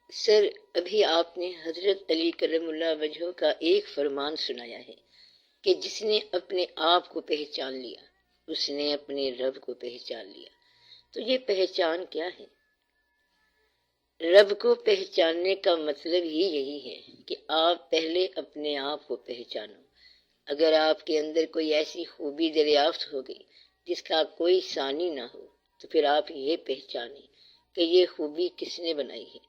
سر، ابھی آپ نے حضرت علی کرم اللہ وجہہ کا ایک فرمان سنایا ہے کہ جس نے اپنے آپ کو پہچان لیا اس نے اپنے رب کو پہچان لیا۔ تو یہ پہچان کیا ہے؟ رب کو پہچاننے کا مطلب ہی یہی ہے کہ آپ پہلے اپنے آپ کو پہچانو۔ اگر آپ کے اندر کوئی ایسی خوبی دریافت ہو گئی جس کا کوئی ثانی نہ ہو تو پھر آپ یہ پہچانیں کہ یہ خوبی کس نے بنائی ہے۔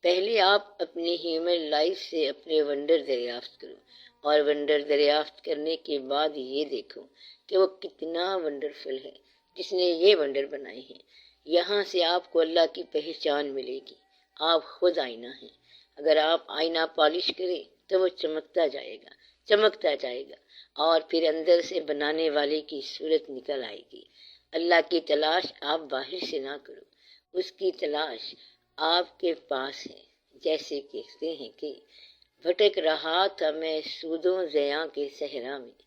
پہلے آپ اپنے ہیومن لائف سے اپنے ونڈر دریافت کرو، اور ونڈر دریافت کرنے کے بعد یہ دیکھو کہ وہ کتنا ونڈرفل ہے جس نے یہ ونڈر بنائے ہیں۔ یہاں سے آپ کو اللہ کی پہچان ملے گی۔ آپ خود آئینہ ہیں۔ اگر آپ آئینہ پالش کریں تو وہ چمکتا جائے گا، چمکتا جائے گا، اور پھر اندر سے بنانے والے کی صورت نکل آئے گی۔ اللہ کی تلاش آپ باہر سے نہ کرو، اس کی تلاش آپ کے پاس ہے۔ جیسے کہتے ہیں کہ بھٹک رہا تھا میں سودوں زیاں کے صحرا میں،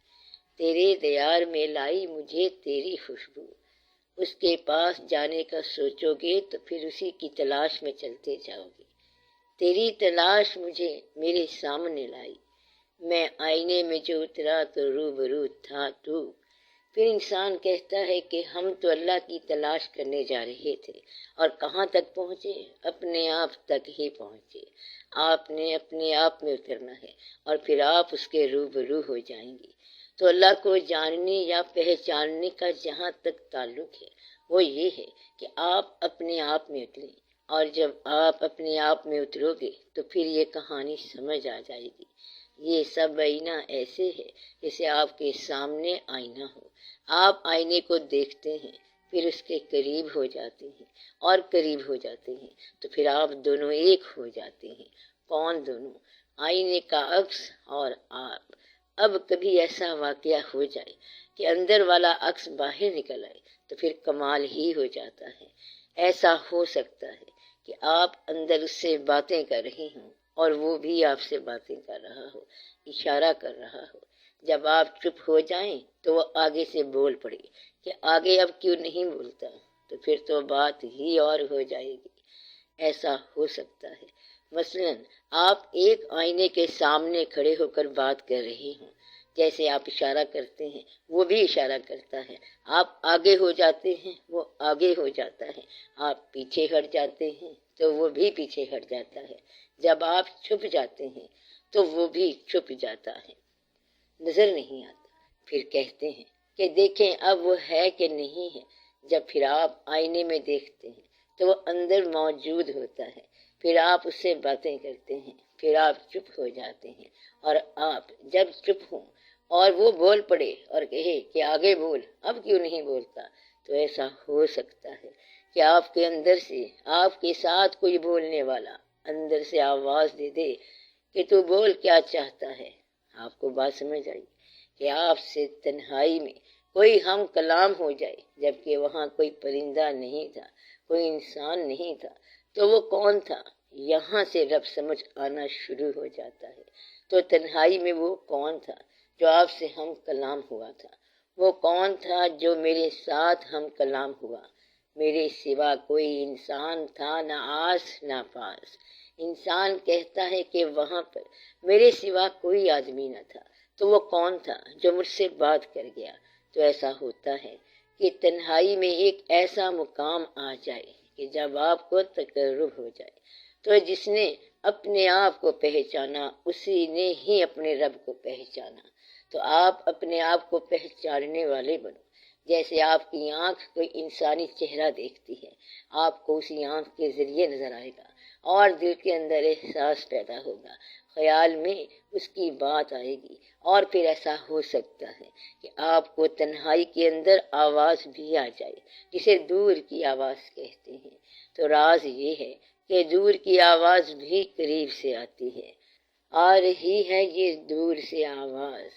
تیرے دیار میں لائی مجھے تیری خوشبو۔ اس کے پاس جانے کا سوچو گے تو پھر اسی کی تلاش میں چلتے جاؤ گے۔ تیری تلاش مجھے میرے سامنے لائی، میں آئینے میں جو اترا تو روبرو تھا تو۔ پھر انسان کہتا ہے کہ ہم تو اللہ کی تلاش کرنے جا رہے تھے، اور کہاں تک پہنچے؟ اپنے آپ تک ہی پہنچے۔ آپ نے اپنے آپ میں اترنا ہے اور پھر آپ اس کے روبرو ہو جائیں گے۔ تو اللہ کو جاننے یا پہچاننے کا جہاں تک تعلق ہے وہ یہ ہے کہ آپ اپنے آپ میں اتریں، اور جب آپ اپنے آپ میں اترو گے تو پھر یہ کہانی سمجھ آ جائے گی۔ یہ سب آئینہ ایسے ہے جیسے آپ کے سامنے آئینہ ہو۔ آپ آئینے کو دیکھتے ہیں، پھر اس کے قریب ہو جاتے ہیں اور قریب ہو جاتے ہیں، تو پھر آپ دونوں ایک ہو جاتے ہیں۔ کون دونوں؟ آئینے کا عکس اور آپ۔ اب کبھی ایسا واقعہ ہو جائے کہ اندر والا عکس باہر نکل آئے تو پھر کمال ہی ہو جاتا ہے۔ ایسا ہو سکتا ہے کہ آپ اندر اس سے باتیں کر رہے ہوں اور وہ بھی آپ سے باتیں کر رہا ہو، اشارہ کر رہا ہو۔ جب آپ چپ ہو جائیں تو وہ آگے سے بول پڑے کہ آگے اب کیوں نہیں بولتا، تو پھر تو بات ہی اور ہو جائے گی۔ ایسا ہو سکتا ہے مثلا آپ ایک آئینے کے سامنے کھڑے ہو کر بات کر رہے ہوں، جیسے آپ اشارہ کرتے ہیں وہ بھی اشارہ کرتا ہے، آپ آگے ہو جاتے ہیں وہ آگے ہو جاتا ہے، آپ پیچھے ہٹ جاتے ہیں تو وہ بھی پیچھے ہٹ جاتا ہے، جب آپ چھپ جاتے ہیں تو وہ بھی چھپ جاتا ہے، نظر نہیں آتا۔ پھر کہتے ہیں کہ دیکھیں اب وہ ہے کہ نہیں ہے۔ جب پھر آپ آئینے میں دیکھتے ہیں تو وہ اندر موجود ہوتا ہے، پھر آپ اس سے باتیں کرتے ہیں، پھر آپ چپ ہو جاتے ہیں، اور آپ جب چپ ہوں اور وہ بول پڑے اور کہے کہ آگے بول، اب کیوں نہیں بولتا، تو ایسا ہو سکتا ہے کہ آپ کے اندر سے آپ کے ساتھ کوئی بولنے والا اندر سے آواز دے دے کہ تو بول کیا چاہتا ہے۔ آپ کو بات سمجھ آئی کہ آپ سے تنہائی میں کوئی ہم کلام ہو جائے، جبکہ وہاں کوئی پرندہ نہیں تھا، کوئی انسان نہیں تھا، تو وہ کون تھا؟ یہاں سے رب سمجھ آنا شروع ہو جاتا ہے۔ تو تنہائی میں وہ کون تھا جو آپ سے ہم کلام ہوا تھا؟ وہ کون تھا جو میرے ساتھ ہم کلام ہوا؟ میرے سوا کوئی انسان تھا نہ آس نہ پاس۔ انسان کہتا ہے کہ وہاں پر میرے سوا کوئی آدمی نہ تھا، تو وہ کون تھا جو مجھ سے بات کر گیا؟ تو ایسا ہوتا ہے کہ تنہائی میں ایک ایسا مقام آ جائے کہ جب آپ کو تقرب ہو جائے تو جس نے اپنے آپ کو پہچانا اسی نے ہی اپنے رب کو پہچانا۔ تو آپ اپنے آپ کو پہچاننے والے بنو۔ جیسے آپ کی آنکھ کوئی انسانی چہرہ دیکھتی ہے، آپ کو اسی آنکھ کے ذریعے نظر آئے گا، اور دل کے اندر احساس پیدا ہوگا، خیال میں اس کی بات آئے گی، اور پھر ایسا ہو سکتا ہے کہ آپ کو تنہائی کے اندر آواز بھی آ جائے، جسے دور کی آواز کہتے ہیں۔ تو راز یہ ہے کہ دور کی آواز بھی قریب سے آتی ہے۔ آ رہی ہے یہ دور سے آواز،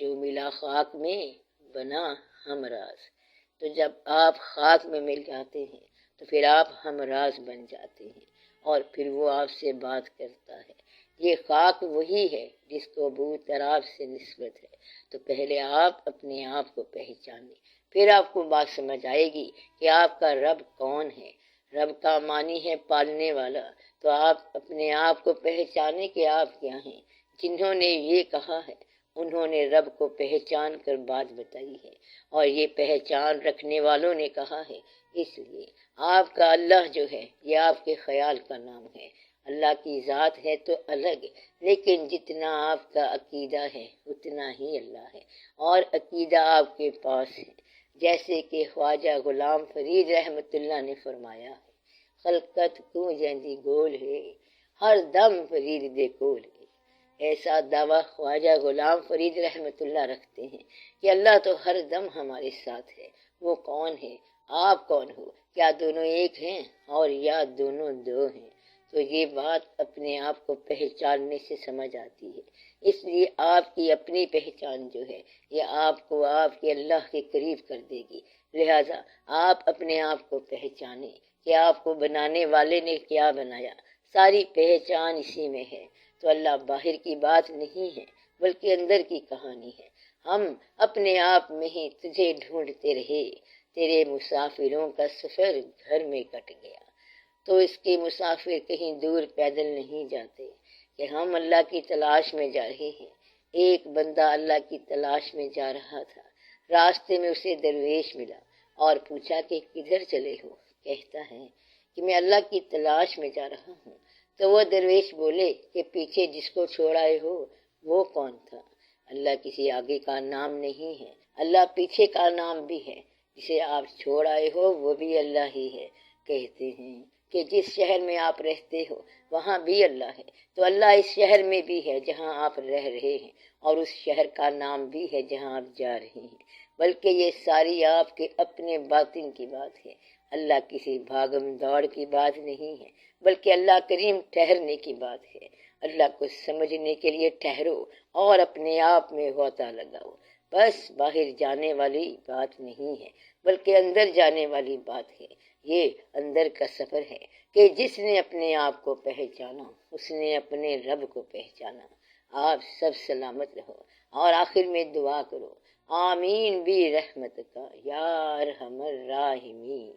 جو ملا خاک میں بنا ہمراز۔ تو جب آپ خاک میں مل جاتے ہیں تو پھر آپ ہمراز بن جاتے ہیں، اور پھر وہ آپ سے بات کرتا ہے۔ یہ خاک وہی ہے جس کو بو تراب سے نسبت ہے۔ تو پہلے آپ اپنے آپ کو پہچانیں، پھر آپ کو بات سمجھ آئے گی کہ آپ کا رب کون ہے۔ رب کا معنی ہے پالنے والا، تو آپ اپنے آپ کو پہچانے کہ آپ کیا ہیں۔ جنہوں نے یہ کہا ہے انہوں نے رب کو پہچان کر بات بتائی ہے، اور یہ پہچان رکھنے والوں نے کہا ہے۔ اس لیے آپ کا اللہ جو ہے یہ آپ کے خیال کا نام ہے۔ اللہ کی ذات ہے تو الگ، لیکن جتنا آپ کا عقیدہ ہے اتنا ہی اللہ ہے، اور عقیدہ آپ کے پاس ہے۔ جیسے کہ خواجہ غلام فرید رحمت اللہ نے فرمایا ہے، خلقت کو جیندی گول ہے، ہر دم فرید دے کول ہے۔ ایسا دعویٰ خواجہ غلام فرید رحمت اللہ رکھتے ہیں کہ اللہ تو ہر دم ہمارے ساتھ ہے۔ وہ کون ہے؟ آپ کون ہو؟ کیا دونوں ایک ہیں اور یا دونوں دو ہیں؟ تو یہ بات اپنے آپ کو پہچاننے سے سمجھ آتی ہے۔ اس لیے آپ کی اپنی پہچان جو ہے یہ آپ کو آپ کے اللہ کے قریب کر دے گی۔ لہذا آپ اپنے آپ کو پہچانیں کہ آپ کو بنانے والے نے کیا بنایا۔ ساری پہچان اسی میں ہے۔ تو اللہ باہر کی بات نہیں ہے بلکہ اندر کی کہانی ہے۔ ہم اپنے آپ میں ہی تجھے ڈھونڈتے رہے، تیرے مسافروں کا سفر گھر میں کٹ گیا۔ تو اس کے مسافر کہیں دور پیدل نہیں جاتے کہ ہم اللہ کی تلاش میں جا رہے ہیں۔ ایک بندہ اللہ کی تلاش میں جا رہا تھا، راستے میں اسے درویش ملا اور پوچھا کہ کدھر چلے ہو؟ کہتا ہے کہ میں اللہ کی تلاش میں جا رہا ہوں۔ تو وہ درویش بولے کہ پیچھے جس کو چھوڑ آئے ہو وہ کون تھا؟ اللہ کسی آگے کا نام نہیں ہے، اللہ پیچھے کا نام بھی ہے۔ جسے آپ چھوڑ آئے ہو وہ بھی اللہ ہی ہے۔ کہتے ہیں کہ جس شہر میں آپ رہتے ہو وہاں بھی اللہ ہے، تو اللہ اس شہر میں بھی ہے جہاں آپ رہ رہے ہیں، اور اس شہر کا نام بھی ہے جہاں آپ جا رہے ہیں۔ بلکہ یہ ساری آپ کے اپنے باطن کی بات ہے، اللہ کسی بھاگم دوڑ کی بات نہیں ہے، بلکہ اللہ کریم ٹھہرنے کی بات ہے۔ اللہ کو سمجھنے کے لیے ٹھہرو اور اپنے آپ میں غوطہ لگاؤ۔ بس باہر جانے والی بات نہیں ہے بلکہ اندر جانے والی بات ہے۔ یہ اندر کا سفر ہے کہ جس نے اپنے آپ کو پہچانا اس نے اپنے رب کو پہچانا۔ آپ سب سلامت رہو، اور آخر میں دعا کرو، آمین بھی رحمت کا یا ارحم الراحمین۔